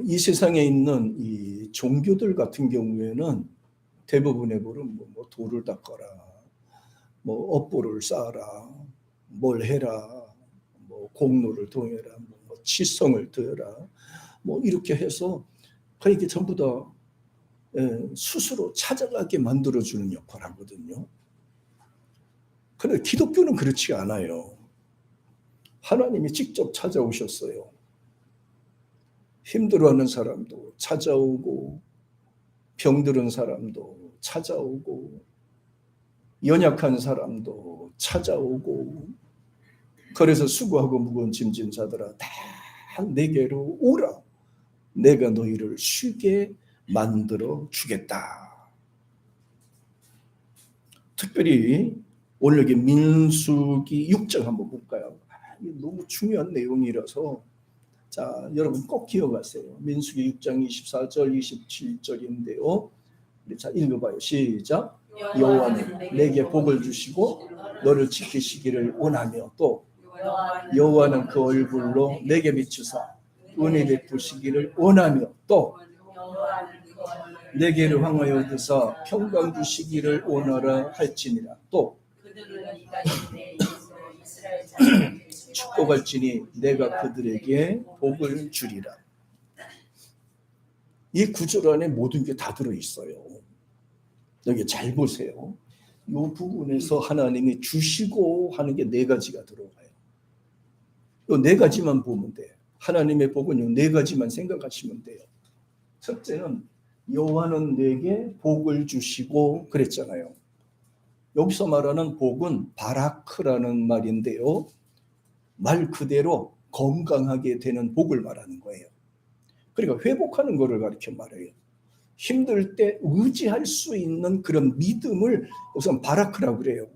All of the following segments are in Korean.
이 세상에 있는 이 종교들 같은 경우에는 대부분의 보는 뭐 돌을 닦아라, 뭐 업보를 쌓아라, 뭘 해라, 뭐 공로를 도해라, 뭐 치성을 드려라, 뭐 이렇게 해서 그게 전부 다 스스로 찾아가게 만들어주는 역할을 하거든요. 그런데 기독교는 그렇지 않아요. 하나님이 직접 찾아오셨어요. 힘들어하는 사람도 찾아오고, 병들은 사람도 찾아오고, 연약한 사람도 찾아오고, 그래서 수고하고 무거운 짐진 자들아 다 내게로 오라. 내가 너희를 쉬게 만들어 주겠다. 특별히 오늘 여기 민수기 6장 한번 볼까요? 너무 중요한 내용이라서 자, 여러분 꼭 기억하세요. 민수기 6장 24절 27절인데요. 자, 읽어봐요. 시작. 여호와는 내게 복을 주시고 너를 지키시기를 원하며 또 여호와는 그 얼굴로 내게 비추사 은혜 베푸시기를 원하며 또 내게를 향하여 드사 평강 주시기를 원하라 할지니라. 또 축복할지니 내가 그들에게 복을 주리라. 이 구절 안에 모든 게 다 들어있어요. 여기 잘 보세요. 이 부분에서 하나님이 주시고 하는 게 네 가지가 들어가요. 이 네 가지만 보면 돼요. 하나님의 복은 이 네 가지만 생각하시면 돼요. 첫째는 여호와는 내게 복을 주시고 그랬잖아요. 여기서 말하는 복은 바라크라는 말인데요. 말 그대로 건강하게 되는 복을 말하는 거예요. 그러니까 회복하는 것을 가르쳐 말해요. 힘들 때 의지할 수 있는 그런 믿음을 우선 바라크라고 그래요.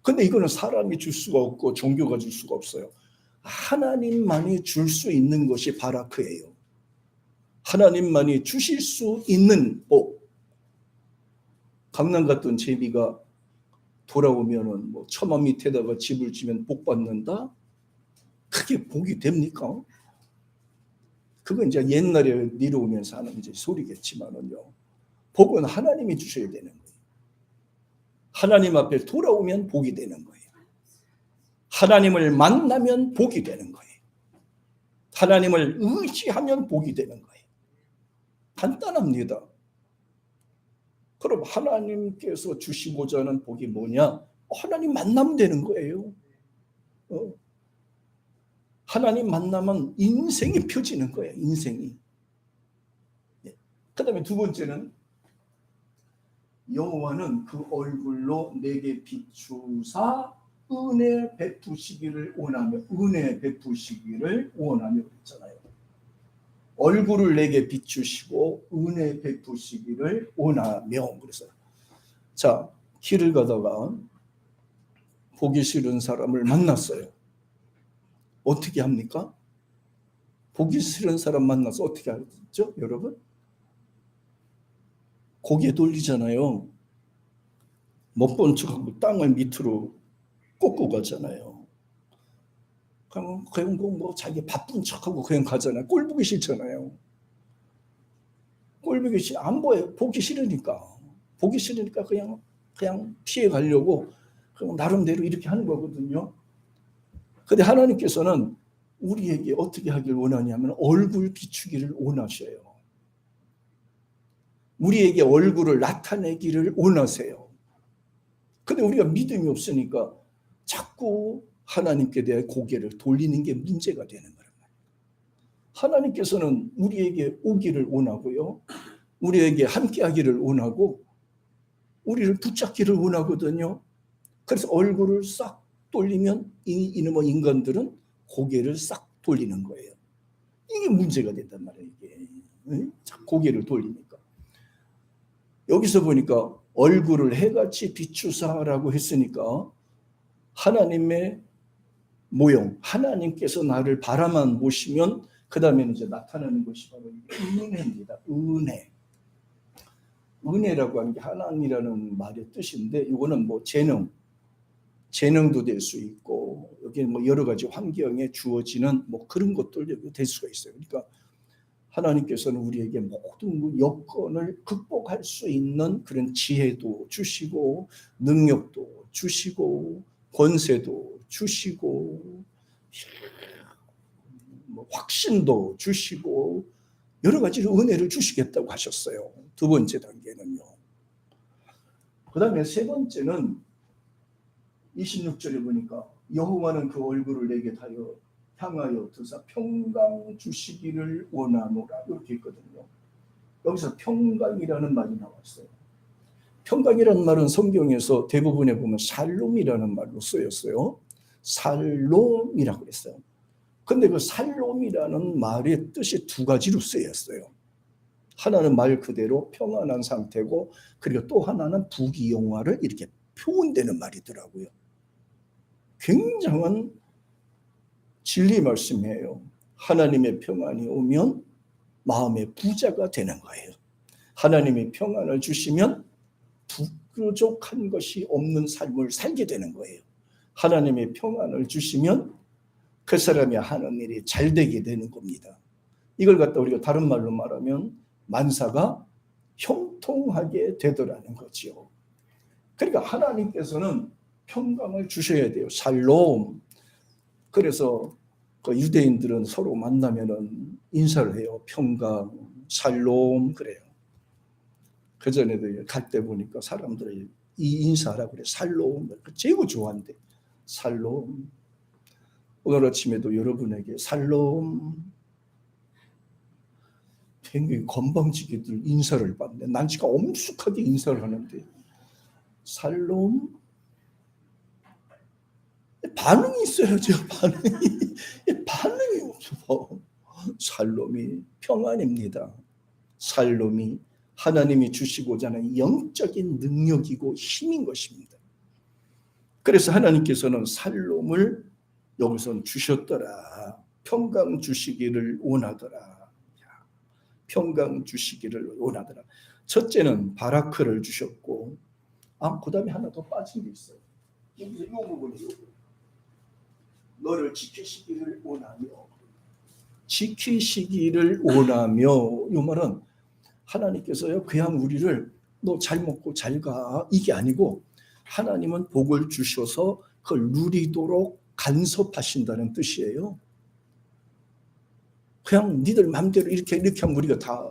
근데 이거는 사람이 줄 수가 없고 종교가 줄 수가 없어요. 하나님만이 줄 수 있는 것이 바라크예요. 하나님만이 주실 수 있는 복. 강남 갔던 제비가 돌아오면은 뭐 처마 밑에다가 집을 지면 복 받는다? 그게 복이 됩니까? 그건 이제 옛날에 내려오면서 하는 이제 소리겠지만은요. 복은 하나님이 주셔야 되는 거예요. 하나님 앞에 돌아오면 복이 되는 거예요. 하나님을 만나면 복이 되는 거예요. 하나님을 의지하면 복이 되는 거예요. 간단합니다. 그럼 하나님께서 주시고자 하는 복이 뭐냐? 하나님 만나면 되는 거예요. 하나님 만나면 인생이 펴지는 거예요. 인생이. 그 다음에 두 번째는 여호와는 그 얼굴로 내게 비추사 은혜 베푸시기를 원하며 은혜 베푸시기를 원하며 그랬잖아요. 얼굴을 내게 비추시고 은혜 베푸시기를 원하며 그래서 자 길을 가다가 보기 싫은 사람을 만났어요. 어떻게 합니까? 보기 싫은 사람 만나서 어떻게 하죠, 여러분? 고개 돌리잖아요. 못 본 척하고 땅을 밑으로 꽂고 가잖아요. 그냥 뭐 자기 바쁜 척하고 그냥 가잖아요. 꼴 보기 싫잖아요. 꼴 보기 싫, 안 보여요. 보기 싫으니까. 보기 싫으니까 그냥 피해 가려고 그냥 나름대로 이렇게 하는 거거든요. 근데 하나님께서는 우리에게 어떻게 하길 원하냐면 얼굴 비추기를 원하셔요. 우리에게 얼굴을 나타내기를 원하세요. 근데 우리가 믿음이 없으니까 자꾸 하나님께 대해 고개를 돌리는 게 문제가 되는 거예요. 하나님께서는 우리에게 오기를 원하고요. 우리에게 함께하기를 원하고 우리를 붙잡기를 원하거든요. 그래서 얼굴을 싹 돌리면 이놈의 인간들은 고개를 싹 돌리는 거예요. 이게 문제가 된단 말이에요. 이게. 고개를 돌리니까. 여기서 보니까 얼굴을 해같이 비추사라고 했으니까 하나님의 모형, 하나님께서 나를 바라만 보시면 그 다음에는 이제 나타나는 것이 바로 은혜입니다. 은혜. 은혜라고 하는 게 하나님이라는 말의 뜻인데 이거는 뭐 재능도 될 수 있고 여기는 뭐 여러 가지 환경에 주어지는 뭐 그런 것도 될 수가 있어요. 그러니까 하나님께서는 우리에게 모든 여건을 극복할 수 있는 그런 지혜도 주시고 능력도 주시고 권세도 주시고 확신도 주시고 여러 가지 은혜를 주시겠다고 하셨어요. 두 번째 단계는요. 그 다음에 세 번째는 26절에 보니까 여호와는 그 얼굴을 내게 향하여 드사 평강 주시기를 원하노라 이렇게 있거든요. 여기서 평강이라는 말이 나왔어요. 평강이라는 말은 성경에서 대부분에 보면 살롬이라는 말로 쓰였어요. 살롬이라고 했어요. 근데 그 살롬이라는 말의 뜻이 두 가지로 쓰였어요. 하나는 말 그대로 평안한 상태고, 그리고 또 하나는 부귀영화를 이렇게 표현되는 말이더라고요. 굉장한 진리 말씀이에요. 하나님의 평안이 오면 마음의 부자가 되는 거예요. 하나님이 평안을 주시면 부족한 것이 없는 삶을 살게 되는 거예요. 하나님의 평안을 주시면 그 사람이 하는 일이 잘 되게 되는 겁니다. 이걸 갖다 우리가 다른 말로 말하면 만사가 형통하게 되더라는 거죠. 그러니까 하나님께서는 평강을 주셔야 돼요. 샬롬. 그래서 그 유대인들은 서로 만나면은 인사를 해요. 평강, 샬롬 그래요. 그 전에도 갈 때 보니까 사람들이 이 인사하라고 그래. 샬롬. 제일 좋아한대. 샬롬. 오늘 아침에도 여러분에게 샬롬. 굉장히 건방지게들 인사를 받네. 난 지금 엄숙하게 인사를 하는데 샬롬. 반응이 있어야죠. 반응이 없어. 샬롬이 평안입니다. 샬롬이 하나님이 주시고자 하는 영적인 능력이고 힘인 것입니다. 그래서 하나님께서는 샬롬을 여기서 주셨더라. 평강 주시기를 원하더라. 평강 주시기를 원하더라. 첫째는 바라크를 주셨고, 그 다음에 하나 더 빠진 게 있어요. 여기서 이 부분이요. 너를 지키시기를 원하며. 지키시기를 원하며. 이 말은 하나님께서요 그냥 우리를 너 잘 먹고 잘 가 이게 아니고, 하나님은 복을 주셔서 그걸 누리도록 간섭하신다는 뜻이에요. 그냥 니들 마음대로 이렇게 하면 우리가 다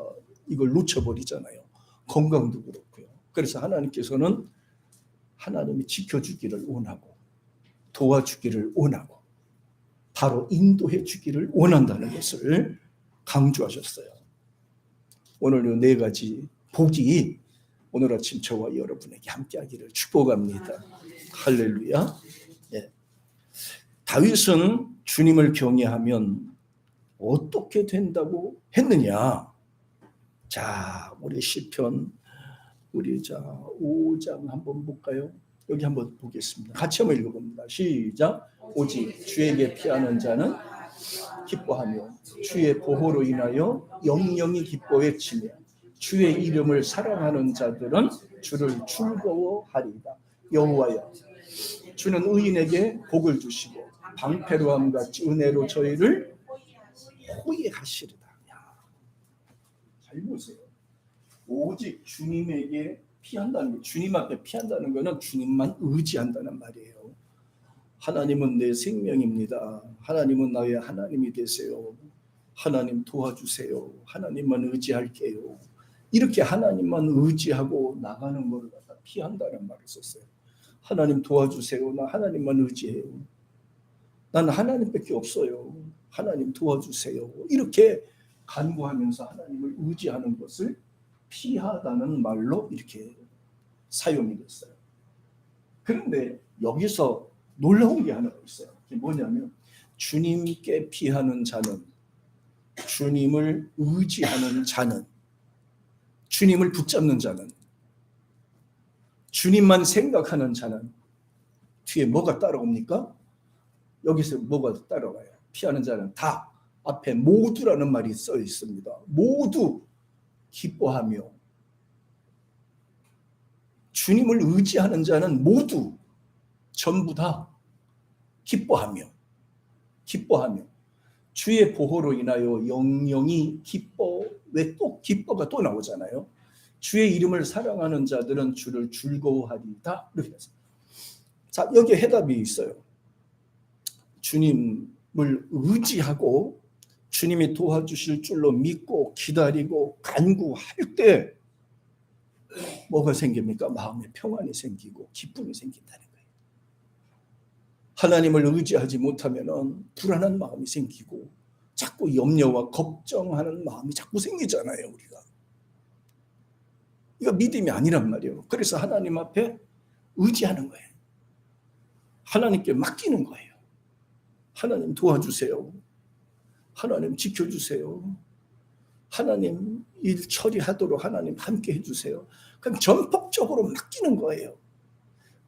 이걸 놓쳐버리잖아요. 건강도 그렇고요. 그래서 하나님께서는 하나님이 지켜주기를 원하고 도와주기를 원하고 바로 인도해 주기를 원한다는 것을 강조하셨어요. 오늘 이 네 가지 복이 오늘 아침 저와 여러분에게 함께하기를 축복합니다. 할렐루야. 예. 다윗은 주님을 경외하면 어떻게 된다고 했느냐? 자, 우리 시편 우리 5장 한번 볼까요? 여기 한번 보겠습니다. 같이 한번 읽어봅니다. 시작. 오직 주에게 피하는 자는 기뻐하며 주의 보호로 인하여 영영이 기뻐해 치며 주의 이름을 사랑하는 자들은 주를 즐거워하리다. 여호와여, 주는 의인에게 복을 주시고 방패로함 같이 은혜로 저희를 호의하시리다. 잘 보세요. 오직 주님에게 피한다는 거, 주님 앞에 피한다는 것은 주님만 의지한다는 말이에요. 하나님은 내 생명입니다. 하나님은 나의 하나님이 되세요. 하나님 도와주세요. 하나님만 의지할게요. 이렇게 하나님만 의지하고 나가는 것을 갖다 피한다는 말을 썼어요. 하나님 도와주세요. 나 하나님만 의지해요. 난 하나님밖에 없어요. 하나님 도와주세요. 이렇게 간구하면서 하나님을 의지하는 것을 피하다는 말로 이렇게 사용이 됐어요. 그런데 여기서 놀라운 게 하나 있어요. 그게 뭐냐면 주님께 피하는 자는, 주님을 의지하는 자는, 주님을 붙잡는 자는, 주님만 생각하는 자는 뒤에 뭐가 따라옵니까? 여기서 뭐가 따라와요? 피하는 자는 다 앞에 모두라는 말이 써 있습니다. 모두 기뻐하며, 주님을 의지하는 자는 모두 전부 다 기뻐하며 주의 보호로 인하여 영영이 기뻐하리라. 왜 또 기뻐가 또 나오잖아요. 주의 이름을 사랑하는 자들은 주를 즐거워하리다. 이렇게 해서. 자, 여기에 해답이 있어요. 주님을 의지하고 주님이 도와주실 줄로 믿고 기다리고 간구할 때 뭐가 생깁니까? 마음에 평안이 생기고 기쁨이 생긴다는 거예요. 하나님을 의지하지 못하면 불안한 마음이 생기고 자꾸 염려와 걱정하는 마음이 자꾸 생기잖아요, 우리가. 이거 믿음이 아니란 말이에요. 그래서 하나님 앞에 의지하는 거예요. 하나님께 맡기는 거예요. 하나님 도와주세요. 하나님 지켜주세요. 하나님 일 처리하도록 하나님 함께 해주세요. 그럼 전폭적으로 맡기는 거예요.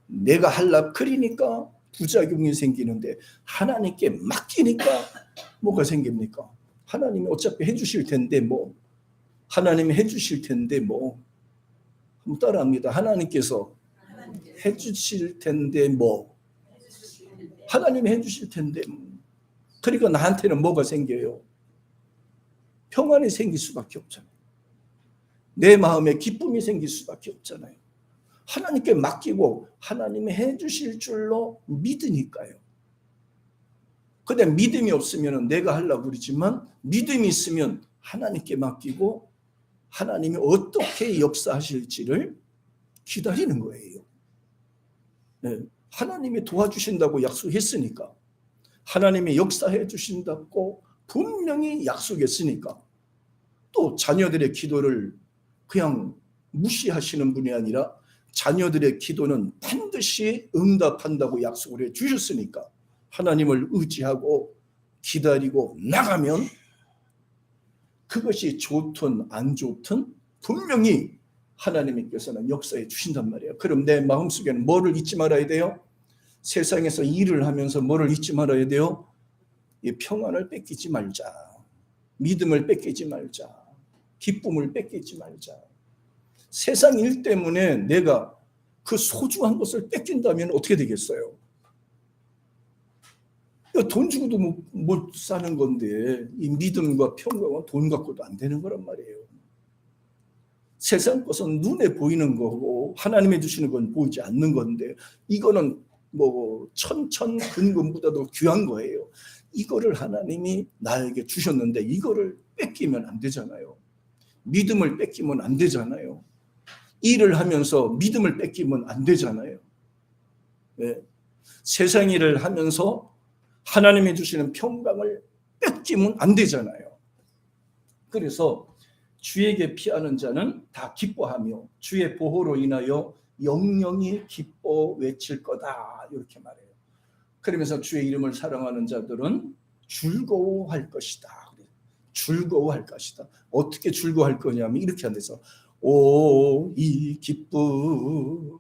내가 하려고 그리니까 부작용이 생기는데 하나님께 맡기니까 뭐가 생깁니까? 하나님이 어차피 해주실 텐데 뭐. 하나님이 해주실 텐데 뭐. 한번 따라합니다. 하나님께서 해주실 텐데 뭐. 하나님이 해주실 텐데 뭐. 그러니까 나한테는 뭐가 생겨요? 평안이 생길 수밖에 없잖아요. 내 마음에 기쁨이 생길 수밖에 없잖아요. 하나님께 맡기고 하나님이 해주실 줄로 믿으니까요. 근데 믿음이 없으면 내가 하려고 그러지만 믿음이 있으면 하나님께 맡기고 하나님이 어떻게 역사하실지를 기다리는 거예요. 네. 하나님이 도와주신다고 약속했으니까, 하나님이 역사해 주신다고 분명히 약속했으니까, 또 자녀들의 기도를 그냥 무시하시는 분이 아니라 자녀들의 기도는 반드시 응답한다고 약속을 해 주셨으니까 하나님을 의지하고 기다리고 나가면 그것이 좋든 안 좋든 분명히 하나님께서는 역사해 주신단 말이에요. 그럼 내 마음속에는 뭐를 잊지 말아야 돼요? 세상에서 일을 하면서 뭐를 잊지 말아야 돼요? 이 평안을 뺏기지 말자. 믿음을 뺏기지 말자. 기쁨을 뺏기지 말자. 세상 일 때문에 내가 그 소중한 것을 뺏긴다면 어떻게 되겠어요? 돈 주고도 못 사는 건데 이 믿음과 평강은 돈 갖고도 안 되는 거란 말이에요. 세상 것은 눈에 보이는 거고 하나님이 주시는 건 보이지 않는 건데 이거는 뭐 천천근금보다도 귀한 거예요. 이거를 하나님이 나에게 주셨는데 이거를 뺏기면 안 되잖아요. 믿음을 뺏기면 안 되잖아요. 일을 하면서 믿음을 뺏기면 안 되잖아요. 네. 세상 일을 하면서 하나님이 주시는 평강을 뺏기면 안 되잖아요. 그래서 주에게 피하는 자는 다 기뻐하며 주의 보호로 인하여 영영이 기뻐 외칠 거다. 이렇게 말해요. 그러면서 주의 이름을 사랑하는 자들은 즐거워할 것이다. 즐거워할 것이다. 어떻게 즐거워할 거냐면 이렇게 한대서 오, 이 기쁨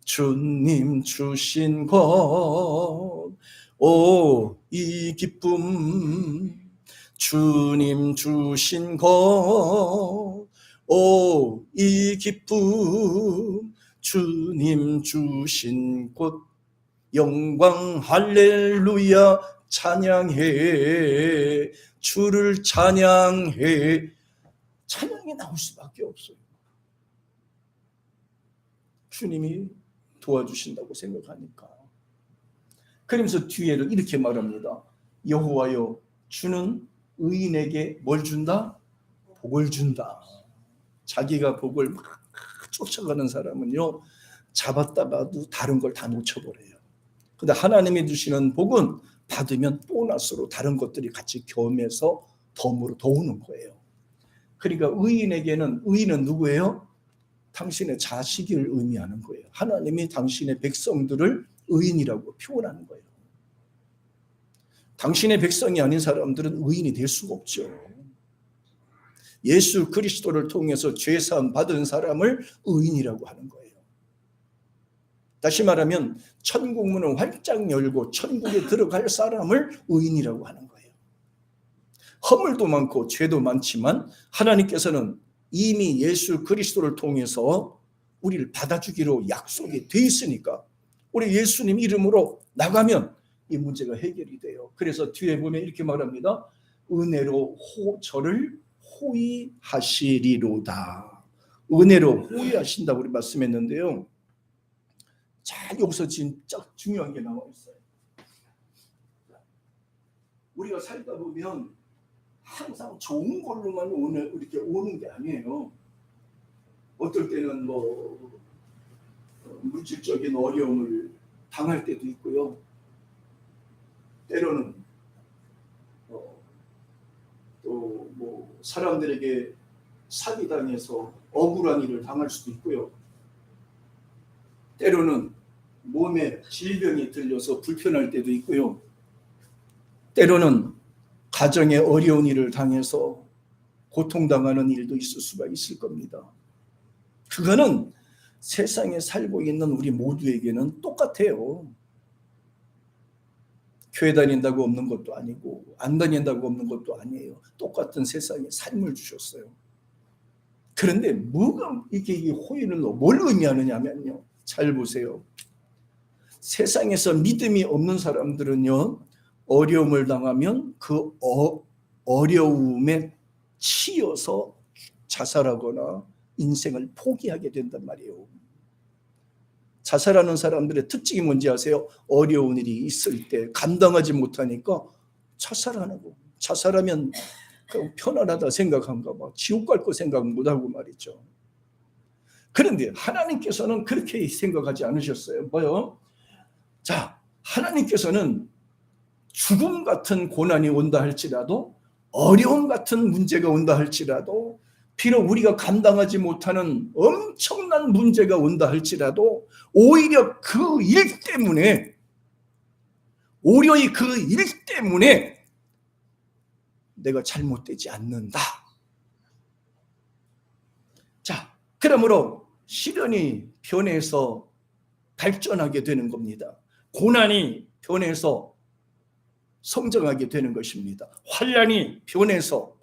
주님 주신 것, 오, 이 기쁨 주님 주신 것, 오, 이 기쁨 주님 주신 것, 영광 할렐루야 찬양해, 주를 찬양해. 찬양이 나올 수밖에 없어요. 주님이 도와주신다고 생각하니까. 그러면서 뒤에를 이렇게 말합니다. 여호와여, 주는 의인에게 뭘 준다? 복을 준다. 자기가 복을 막 쫓아가는 사람은요, 잡았다가도 다른 걸 다 놓쳐버려요. 근데 하나님이 주시는 복은 받으면 보너스로 다른 것들이 같이 겸해서 덤으로 도우는 거예요. 그러니까 의인은 누구예요? 당신의 자식을 의미하는 거예요. 하나님이 당신의 백성들을 의인이라고 표현하는 거예요. 당신의 백성이 아닌 사람들은 의인이 될 수가 없죠. 예수 그리스도를 통해서 죄사함 받은 사람을 의인이라고 하는 거예요. 다시 말하면 천국문을 활짝 열고 천국에 들어갈 사람을 의인이라고 하는 거예요. 허물도 많고 죄도 많지만 하나님께서는 이미 예수 그리스도를 통해서 우리를 받아주기로 약속이 돼 있으니까 우리 예수님 이름으로 나가면 이 문제가 해결이 돼요. 그래서 뒤에 보면 이렇게 말합니다. 은혜로 저를 호의하시리로다. 은혜로 호의하신다고 우리 말씀했는데요. 자, 여기서 진짜 중요한 게 나와 있어요. 우리가 살다 보면 항상 좋은 걸로만 이렇게 오는 게 아니에요. 어떨 때는 물질적인 어려움을 당할 때도 있고요. 때로는 또 사람들에게 사기당해서 억울한 일을 당할 수도 있고요. 때로는 몸에 질병이 들려서 불편할 때도 있고요. 때로는 가정에 어려운 일을 당해서 고통당하는 일도 있을 수가 있을 겁니다. 그거는 세상에 살고 있는 우리 모두에게는 똑같아요. 교회 다닌다고 없는 것도 아니고 안 다닌다고 없는 것도 아니에요. 똑같은 세상에 삶을 주셨어요. 그런데 뭐가 이게 호의를 뭘 의미하느냐면요. 잘 보세요. 세상에서 믿음이 없는 사람들은요. 어려움을 당하면 그 어려움에 치여서 자살하거나 인생을 포기하게 된단 말이에요. 자살하는 사람들의 특징이 뭔지 아세요? 어려운 일이 있을 때 감당하지 못하니까 자살하는 거. 자살하면 편안하다 생각한가 봐. 지옥 갈 거 생각 못하고 말이죠. 그런데 하나님께서는 그렇게 생각하지 않으셨어요. 뭐요? 자, 하나님께서는 죽음 같은 고난이 온다 할지라도, 어려움 같은 문제가 온다 할지라도, 비록 우리가 감당하지 못하는 엄청난 문제가 온다 할지라도 오히려 그 일 때문에 내가 잘못되지 않는다. 자, 그러므로 시련이 변해서 발전하게 되는 겁니다. 고난이 변해서 성장하게 되는 것입니다. 환난이 변해서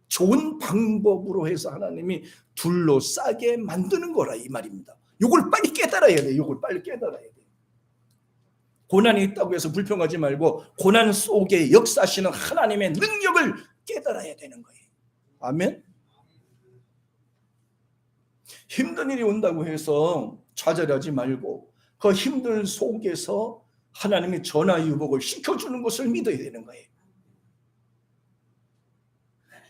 좋은 방법으로 해서 하나님이 둘러싸게 만드는 거라 이 말입니다. 이걸 빨리 깨달아야 돼. 이걸 빨리 깨달아야 돼. 고난이 있다고 해서 불평하지 말고 고난 속에 역사하시는 하나님의 능력을 깨달아야 되는 거예요. 아멘. 힘든 일이 온다고 해서 좌절하지 말고 그 힘든 속에서 하나님이 전화위복을 시켜주는 것을 믿어야 되는 거예요.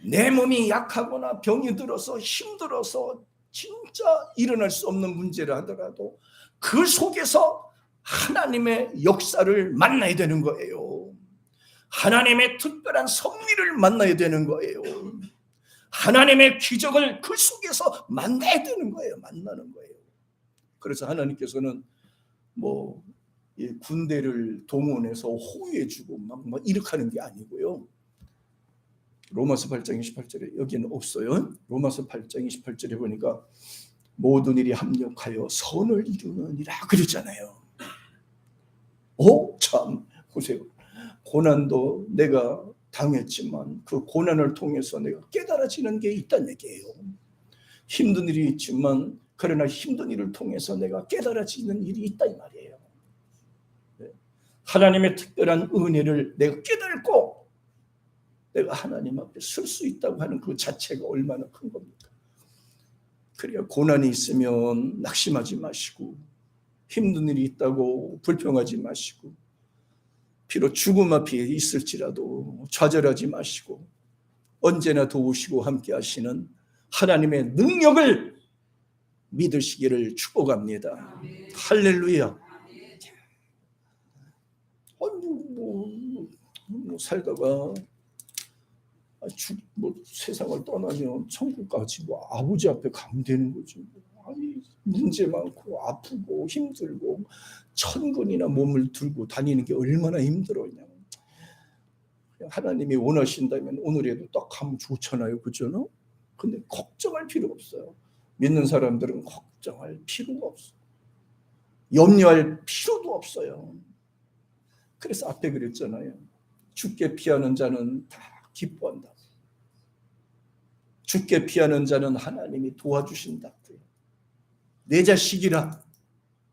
내 몸이 약하거나 병이 들어서 힘들어서 진짜 일어날 수 없는 문제를 하더라도 그 속에서 하나님의 역사를 만나야 되는 거예요. 하나님의 특별한 섭리를 만나야 되는 거예요. 하나님의 기적을 그 속에서 만나야 되는 거예요. 만나는 거예요. 그래서 하나님께서는 군대를 동원해서 호위해주고 막 이렇게 하는 게 아니고요. 로마서 8장 28절에 여기는 없어요. 로마서 8장 28절에 보니까 모든 일이 합력하여 선을 이루느니라 그랬잖아요. 참 보세요. 고난도 내가 당했지만 그 고난을 통해서 내가 깨달아지는 게 있다는 얘기예요. 힘든 일이 있지만 그러나 힘든 일을 통해서 내가 깨달아지는 일이 있다 이 말이에요. 하나님의 특별한 은혜를 내가 깨달고 내가 하나님 앞에 설 수 있다고 하는 그 자체가 얼마나 큰 겁니까? 그래야 고난이 있으면 낙심하지 마시고 힘든 일이 있다고 불평하지 마시고 비록 죽음 앞에 있을지라도 좌절하지 마시고 언제나 도우시고 함께 하시는 하나님의 능력을 믿으시기를 축복합니다. 할렐루야. 살다가 세상을 떠나면 천국까지 아버지 앞에 가면 되는 거지. 문제 많고 아프고 힘들고 천근이나 몸을 들고 다니는 게 얼마나 힘들어요. 하나님이 원하신다면 오늘에도 딱 가면 좋잖아요. 그죠? 근데 걱정할 필요 없어요. 믿는 사람들은 걱정할 필요가 없어요. 염려할 필요도 없어요. 그래서 앞에 그랬잖아요. 죽게 피하는 자는 다 기뻐한다. 죽게 피하는 자는 하나님이 도와주신다. 내 자식이라,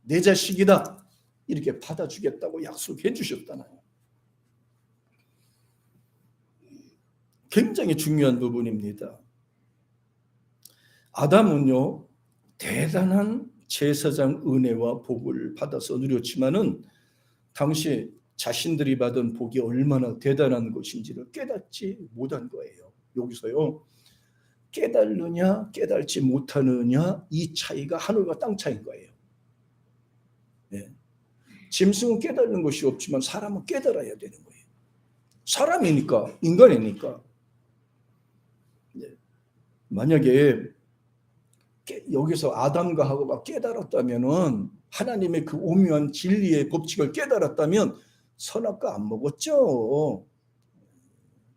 내 자식이다 이렇게 받아주겠다고 약속해 주셨잖아요. 굉장히 중요한 부분입니다. 아담은요, 대단한 제사장 은혜와 복을 받아서 누렸지만은 당시 자신들이 받은 복이 얼마나 대단한 것인지를 깨닫지 못한 거예요. 여기서요, 깨달느냐 깨달지 못하느냐, 이 차이가 하늘과 땅 차이인 거예요. 네. 짐승은 깨닫는 것이 없지만 사람은 깨달아야 되는 거예요. 사람이니까, 인간이니까. 네. 만약에 여기서 아담과 하와가 깨달았다면은, 하나님의 그 오묘한 진리의 법칙을 깨달았다면 선악과 안 먹었죠.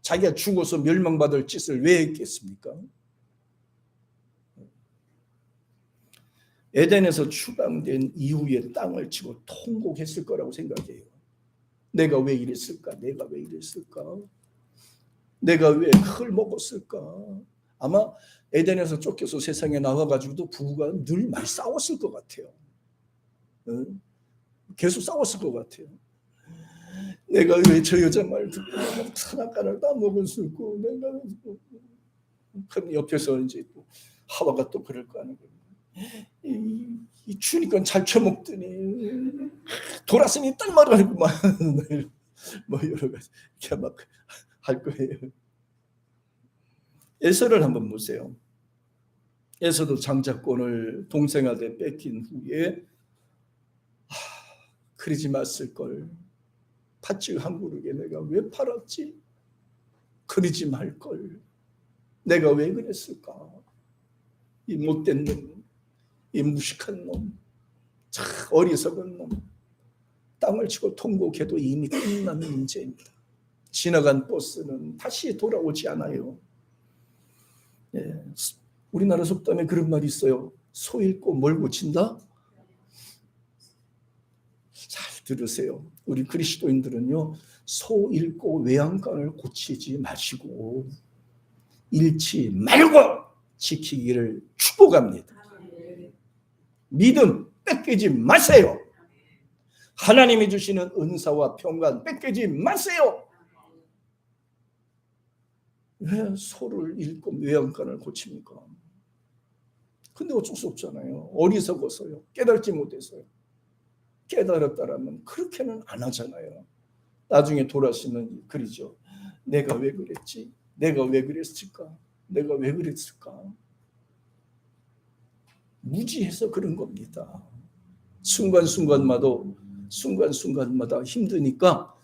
자기가 죽어서 멸망받을 짓을 왜 했겠습니까? 에덴에서 추방된 이후에 땅을 치고 통곡했을 거라고 생각해요. 내가 왜 이랬을까? 내가 왜 이랬을까? 내가 왜 흙을 먹었을까? 아마 에덴에서 쫓겨서 세상에 나와가지고도 부부가 늘 많이 싸웠을 것 같아요. 계속 싸웠을 것 같아요. 내가 왜 저 여자 말 듣고 선악과를 따먹었을까? 내가 그럼 옆에서 이제 또 하와가 또 그럴 거 아니에요. 이 주니까 잘 처먹더니 돌았으니 딱 말하고 막 뭐 여러 가지 이렇게 막 할 거예요. 에서를 한번 보세요. 에서도 장자권을 동생한테 뺏긴 후에 그러지 말았을 걸. 팥죽 한 그릇에 내가 왜 팔았지? 그러지 말 걸. 내가 왜 그랬을까? 이 못된 놈, 이 무식한 놈, 참 어리석은 놈. 땅을 치고 통곡해도 이미 끝난 문제입니다. 지나간 버스는 다시 돌아오지 않아요. 예, 우리나라 속담에 그런 말이 있어요. 소 잃고 뭘 고친다? 잘 들으세요. 우리 그리스도인들은요, 소 잃고 외양간을 고치지 마시고 잃지 말고 지키기를 축복합니다. 믿음 뺏기지 마세요. 하나님이 주시는 은사와 평강 뺏기지 마세요. 왜 소를 잃고 외양간을 고칩니까? 근데 어쩔 수 없잖아요. 어리석어서요. 깨달지 못해서요. 깨달았다라면 그렇게는 안 하잖아요. 나중에 돌아서는 그러죠. 내가 왜 그랬지? 내가 왜 그랬을까? 내가 왜 그랬을까? 무지해서 그런 겁니다. 순간순간마다 힘드니까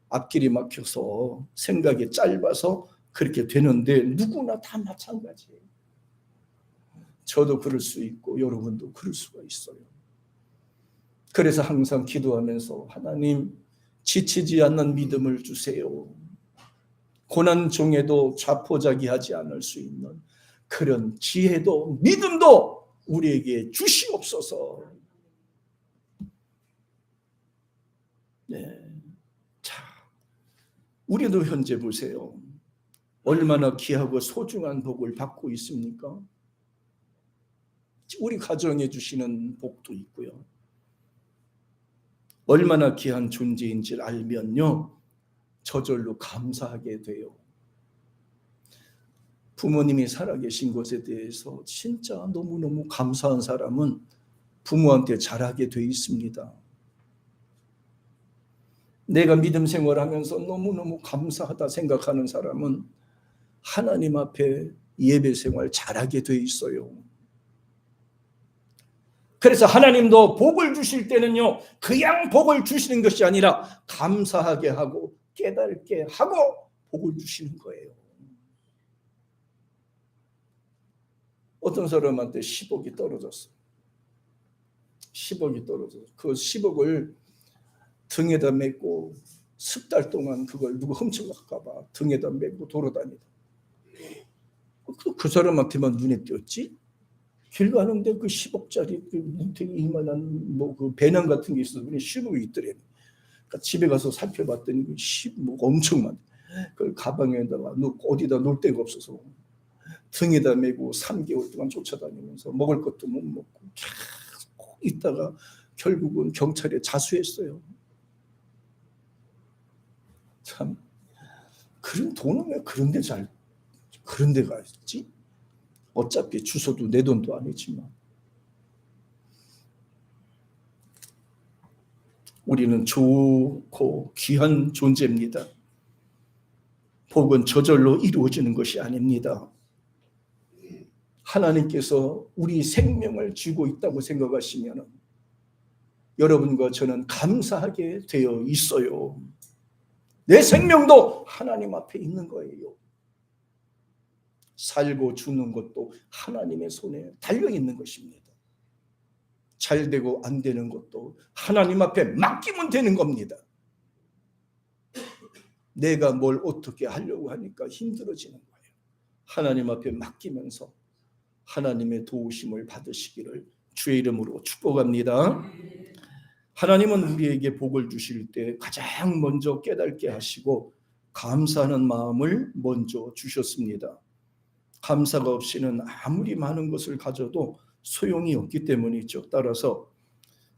앞길이 막혀서 생각이 짧아서 그렇게 되는데 누구나 다 마찬가지예요. 저도 그럴 수 있고 여러분도 그럴 수가 있어요. 그래서 항상 기도하면서 하나님, 지치지 않는 믿음을 주세요. 고난 중에도 자포자기하지 않을 수 있는 그런 지혜도 믿음도 우리에게 주시옵소서. 네. 자, 우리도 현재 보세요. 얼마나 귀하고 소중한 복을 받고 있습니까? 우리 가정에 주시는 복도 있고요. 얼마나 귀한 존재인지를 알면요, 저절로 감사하게 돼요. 부모님이 살아계신 것에 대해서 진짜 너무너무 감사한 사람은 부모한테 잘하게 돼 있습니다. 내가 믿음 생활하면서 너무너무 감사하다 생각하는 사람은 하나님 앞에 예배 생활 잘하게 돼 있어요. 그래서 하나님도 복을 주실 때는요, 그냥 복을 주시는 것이 아니라 감사하게 하고 깨닫게 하고 복을 주시는 거예요. 어떤 사람한테 10억이 떨어졌어요. 10억이 떨어져서 그 10억을 등에다 메고 석 달 동안 그걸 누가 훔쳐갈까 봐 등에다 메고 돌아다니다. 그 사람한테만 눈에 띄었지? 길 가는데 그 10억짜리 그 뭉탱이 이만한 뭐 그 배낭 같은 게 있어서 10억이 있더래. 그러니까 집에 가서 살펴봤더니 그 10억 엄청 많아. 그 가방에다가 어디다 놓을 데가 없어서 등에다 메고 3개월 동안 쫓아다니면서 먹을 것도 못 먹고 계속 있다가 결국은 경찰에 자수했어요. 참, 그런 돈은 왜 그런 데 잘 그런 데가 있지? 어차피 주소도 내 돈도 아니지만. 우리는 좋고 귀한 존재입니다. 복은 저절로 이루어지는 것이 아닙니다. 하나님께서 우리 생명을 쥐고 있다고 생각하시면 여러분과 저는 감사하게 되어 있어요. 내 생명도 하나님 앞에 있는 거예요. 살고 죽는 것도 하나님의 손에 달려 있는 것입니다. 잘 되고 안 되는 것도 하나님 앞에 맡기면 되는 겁니다. 내가 뭘 어떻게 하려고 하니까 힘들어지는 거예요. 하나님 앞에 맡기면서 하나님의 도우심을 받으시기를 주의 이름으로 축복합니다. 하나님은 우리에게 복을 주실 때 가장 먼저 깨닫게 하시고 감사하는 마음을 먼저 주셨습니다. 감사가 없이는 아무리 많은 것을 가져도 소용이 없기 때문이죠. 따라서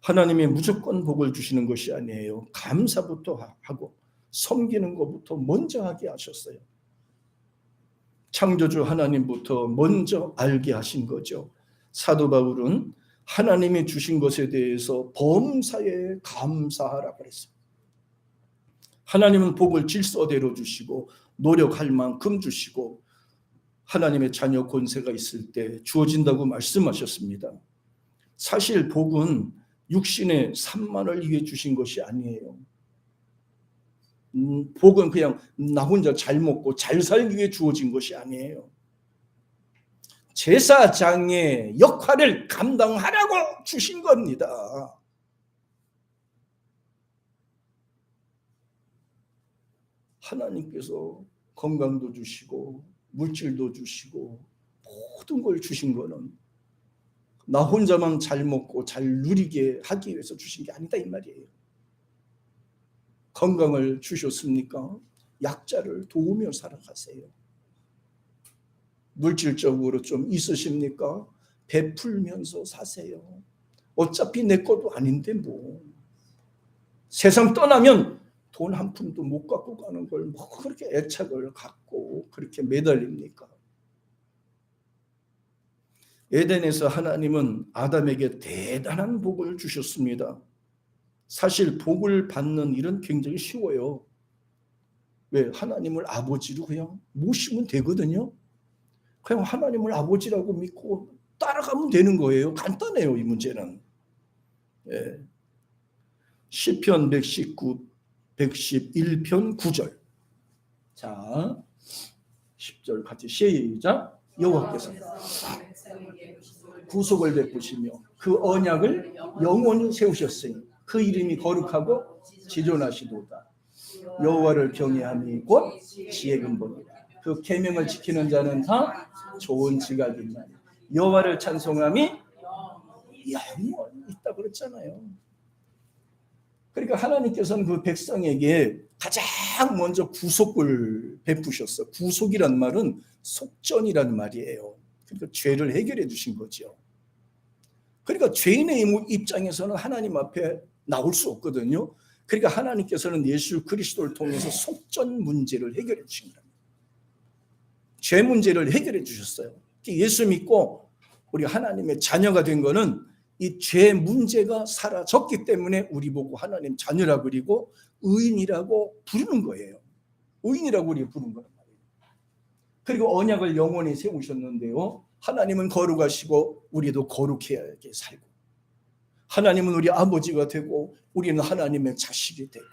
하나님이 무조건 복을 주시는 것이 아니에요. 감사부터 하고 섬기는 것부터 먼저 하게 하셨어요. 창조주 하나님부터 먼저 알게 하신 거죠. 사도 바울은 하나님이 주신 것에 대해서 범사에 감사하라 그랬어요. 하나님은 복을 질서대로 주시고 노력할 만큼 주시고 하나님의 자녀 권세가 있을 때 주어진다고 말씀하셨습니다. 사실 복은 육신의 산만을 위해 주신 것이 아니에요. 복은 그냥 나 혼자 잘 먹고 잘 살기 위해 주어진 것이 아니에요. 제사장의 역할을 감당하라고 주신 겁니다. 하나님께서 건강도 주시고 물질도 주시고 모든 걸 주신 거는 나 혼자만 잘 먹고 잘 누리게 하기 위해서 주신 게 아니다 이 말이에요. 건강을 주셨습니까? 약자를 도우며 살아가세요. 물질적으로 좀 있으십니까? 베풀면서 사세요. 어차피 내 것도 아닌데 뭐. 세상 떠나면 돈 한 푼도 못 갖고 가는 걸 뭐 그렇게 애착을 갖고 그렇게 매달립니까? 에덴에서 하나님은 아담에게 대단한 복을 주셨습니다. 사실 복을 받는 일은 굉장히 쉬워요. 왜? 하나님을 아버지로 그냥 모시면 되거든요. 그냥 하나님을 아버지라고 믿고 따라가면 되는 거예요. 간단해요, 이 문제는. 예. 시편 111편 9절. 자, 10절 같이 시작. 여호와께서 구속을 베푸시며 그 언약을 영원히 세우셨으니 그 이름이 거룩하고 지존하시도다. 여호와를 경외함이 곧 지혜의 근본이다. 그 계명을 지키는 자는 다 좋은 지각이다. 여호와를 찬송함이 영원히 있다 그랬잖아요. 그러니까 하나님께서는 그 백성에게 가장 먼저 구속을 베푸셨어. 구속이란 말은 속전이란 말이에요. 그러니까 죄를 해결해 주신 거죠. 그러니까 죄인의 입장에서는 하나님 앞에 나올 수 없거든요. 그러니까 하나님께서는 예수 그리스도를 통해서 속전 문제를 해결해 주신 겁니다. 죄 문제를 해결해 주셨어요. 예수 믿고 우리 하나님의 자녀가 된 거는 이 죄 문제가 사라졌기 때문에 우리 보고 하나님 자녀라 그리고 의인이라고 부르는 거예요. 의인이라고 우리 부르는 거란 말이에요. 그리고 언약을 영원히 세우셨는데요. 하나님은 거룩하시고 우리도 거룩하게 살고 하나님은 우리 아버지가 되고 우리는 하나님의 자식이 되고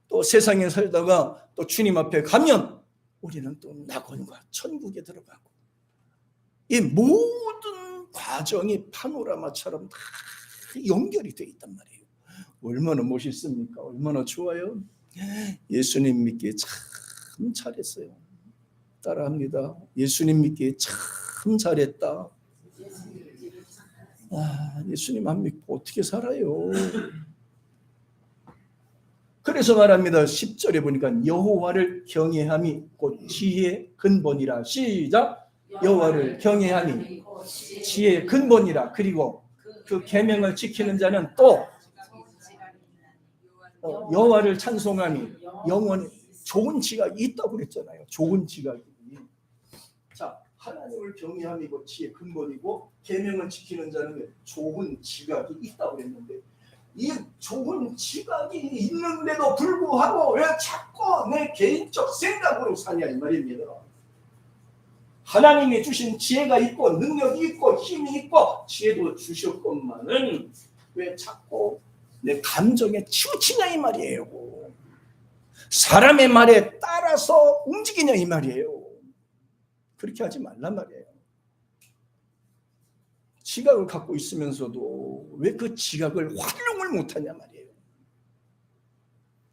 또 세상에 살다가 또 주님 앞에 가면 우리는 또 낙원과 천국에 들어가고 이 모든 과정이 파노라마처럼 다 연결이 되어 있단 말이에요. 얼마나 멋있습니까? 얼마나 좋아요? 예수님 믿기에 참 잘했어요. 따라합니다. 예수님 믿기에 참 잘했다. 예수님 안 믿고 어떻게 살아요? 그래서 말합니다. 10절에 보니까 여호와를 경외함이 곧 지혜의 근본이라. 시작. 여호와를 경외함이 지혜의 근본이라. 그리고 그 계명을 지키는 자는 또 여호와를 찬송함이 영원히 좋은 지각이 있다고 그랬잖아요. 좋은 지각이. 자, 하나님을 경외함이 지의 근본이고 계명을 지키는 자는 좋은 지각이 있다고 그랬는데, 이 좋은 지각이 있는데도 불구하고 왜 자꾸 내 개인적 생각으로 사냐 이 말입니다. 하나님이 주신 지혜가 있고 능력이 있고 힘이 있고 지혜도 주셨건만은 왜 자꾸 내 감정에 치우치냐 이 말이에요. 사람의 말에 따라서 움직이냐 이 말이에요. 그렇게 하지 말란 말이에요. 지각을 갖고 있으면서도 왜 그 지각을 활용을 못하냐 말이에요.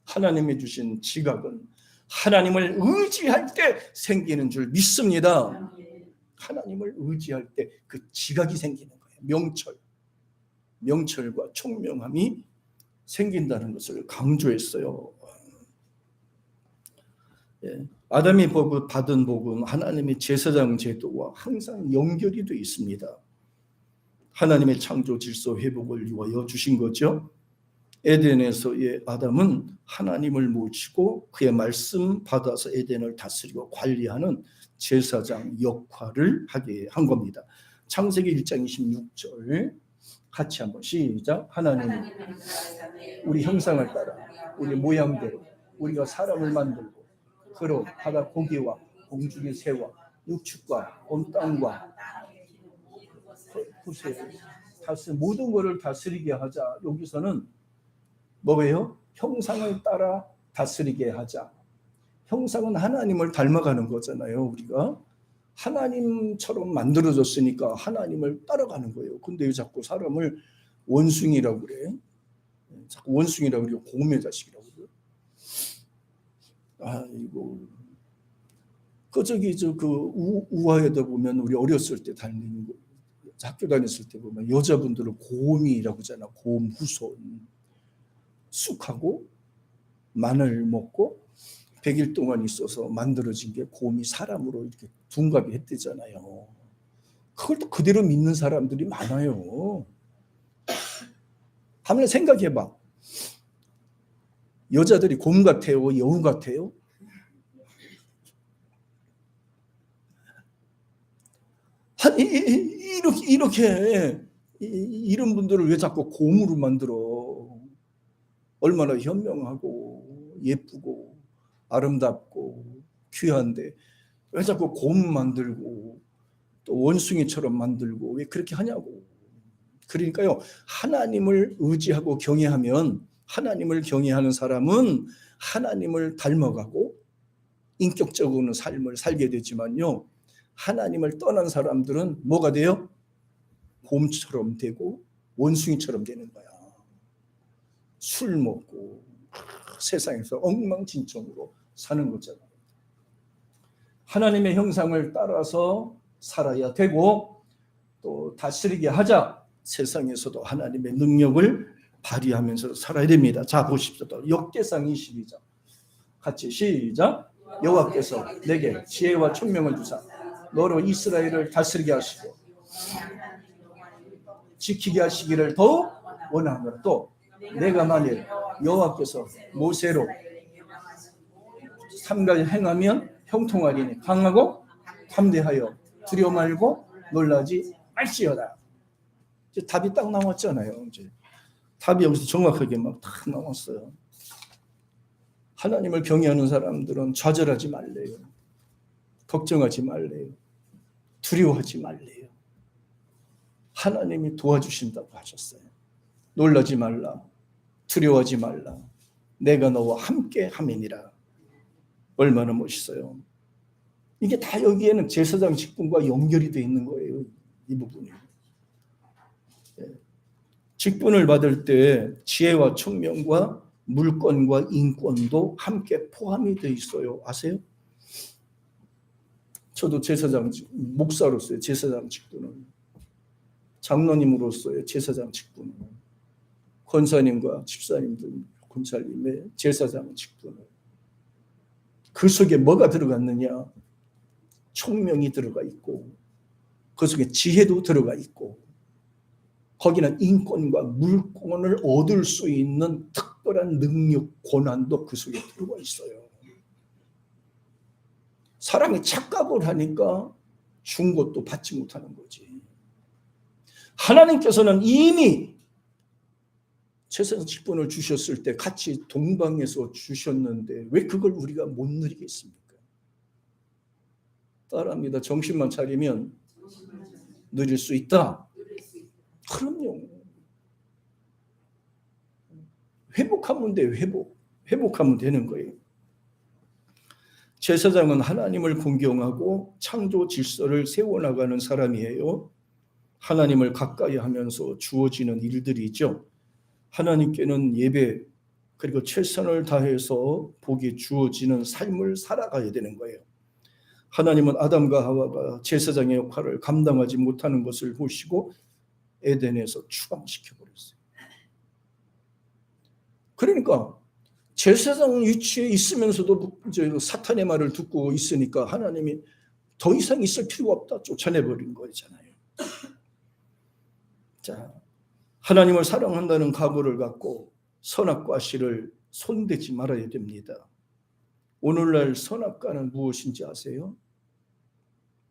하나님이 주신 지각은 하나님을 의지할 때 생기는 줄 믿습니다. 하나님을 의지할 때 그 지각이 생기는 거예요. 명철과 총명함이 생긴다는 것을 강조했어요. 아담이 받은 복은 하나님의 제사장 제도와 항상 연결이 되어 있습니다. 하나님의 창조 질서 회복을 위하여 주신 거죠. 에덴에서의 아담은 하나님을 모시고 그의 말씀 받아서 에덴을 다스리고 관리하는 제사장 역할을 하게 한 겁니다. 창세기 1장 26절 같이 한번 시작. 하나님은 우리 형상을 따라 우리 모양대로 우리가 사람을 만들고 그로 바다 고기와 공중의 새와 육축과 온 땅과 모든 것을 다스리게 하자. 여기서는 뭐예요? 형상을 따라 다스리게 하자. 형상은 하나님을 닮아가는 거잖아요. 우리가 하나님처럼 만들어졌으니까 하나님을 따라가는 거예요. 근데 왜 자꾸 사람을 원숭이라고 그래? 자꾸 원숭이라고 그래요. 곰의 자식이라고 그래요. 이거 우화에다 보면 우리 어렸을 때 다니는 거, 학교 다녔을 때 보면 여자분들은 곰이라고 하잖아. 곰 후손. 쑥하고 마늘 먹고 100일 동안 있어서 만들어진 게 곰이 사람으로 이렇게 둔갑이 했대잖아요. 그걸 또 그대로 믿는 사람들이 많아요. 한번 생각해봐. 여자들이 곰 같아요? 여우 같아요? 이렇게 이런 분들을 왜 자꾸 곰으로 만들어? 얼마나 현명하고 예쁘고 아름답고 귀한데 왜 자꾸 곰 만들고 또 원숭이처럼 만들고 왜 그렇게 하냐고. 그러니까요, 하나님을 의지하고 경외하면, 하나님을 경외하는 사람은 하나님을 닮아가고 인격적으로는 삶을 살게 되지만요, 하나님을 떠난 사람들은 뭐가 돼요? 곰처럼 되고 원숭이처럼 되는 거야. 술 먹고 세상에서 엉망진창으로 사는 거잖아요. 하나님의 형상을 따라서 살아야 되고 또 다스리게 하자. 세상에서도 하나님의 능력을 발휘하면서 살아야 됩니다. 자, 보십시오. 역대상 22장 같이 시작. 여호와께서 내게 지혜와 총명을 주사 너로 이스라엘을 다스리게 하시고 지키게 하시기를 더욱 원하노라. 또 내가 만일 여호와께서 모세로 삼가지 행하면 형통하리니 강하고 담대하여 두려워 말고 놀라지 말지어다. 이제 답이 딱 나왔잖아요. 이제 답이 여기서 정확하게 막 딱 나왔어요. 하나님을 경외하는 사람들은 좌절하지 말래요. 걱정하지 말래요. 두려워하지 말래요. 하나님이 도와주신다고 하셨어요. 놀라지 말라. 두려워하지 말라. 내가 너와 함께 함이니라. 얼마나 멋있어요. 이게 다 여기에는 제사장 직분과 연결이 되어 있는 거예요. 이 부분이. 직분을 받을 때 지혜와 총명과 물권과 인권도 함께 포함이 되어 있어요. 아세요? 저도 제사장, 목사로서의 제사장 직분은, 장로님으로서의 제사장 직분은, 권사님과 집사님들, 권사님의 제사장 직분은 그 속에 뭐가 들어갔느냐? 총명이 들어가 있고 그 속에 지혜도 들어가 있고 거기는 인권과 물권을 얻을 수 있는 특별한 능력, 권한도 그 속에 들어가 있어요. 사람이 착각을 하니까 준 것도 받지 못하는 거지. 하나님께서는 이미 제사장 직분을 주셨을 때 같이 동방에서 주셨는데 왜 그걸 우리가 못 누리겠습니까? 따라합니다. 정신만 차리면 누릴 수 있다. 그럼요. 회복하면 돼. 회복하면 되는 거예요. 제사장은 하나님을 공경하고 창조 질서를 세워나가는 사람이에요. 하나님을 가까이 하면서 주어지는 일들이죠. 하나님께는 예배 그리고 최선을 다해서 복이 주어지는 삶을 살아가야 되는 거예요. 하나님은 아담과 하와가 제사장의 역할을 감당하지 못하는 것을 보시고 에덴에서 추방시켜버렸어요. 그러니까 제사장 위치에 있으면서도 이제 사탄의 말을 듣고 있으니까 하나님이 더 이상 있을 필요가 없다 쫓아내버린 거잖아요. 자, 하나님을 사랑한다는 각오를 갖고 선악과 씨를 손대지 말아야 됩니다. 오늘날 선악과는 무엇인지 아세요?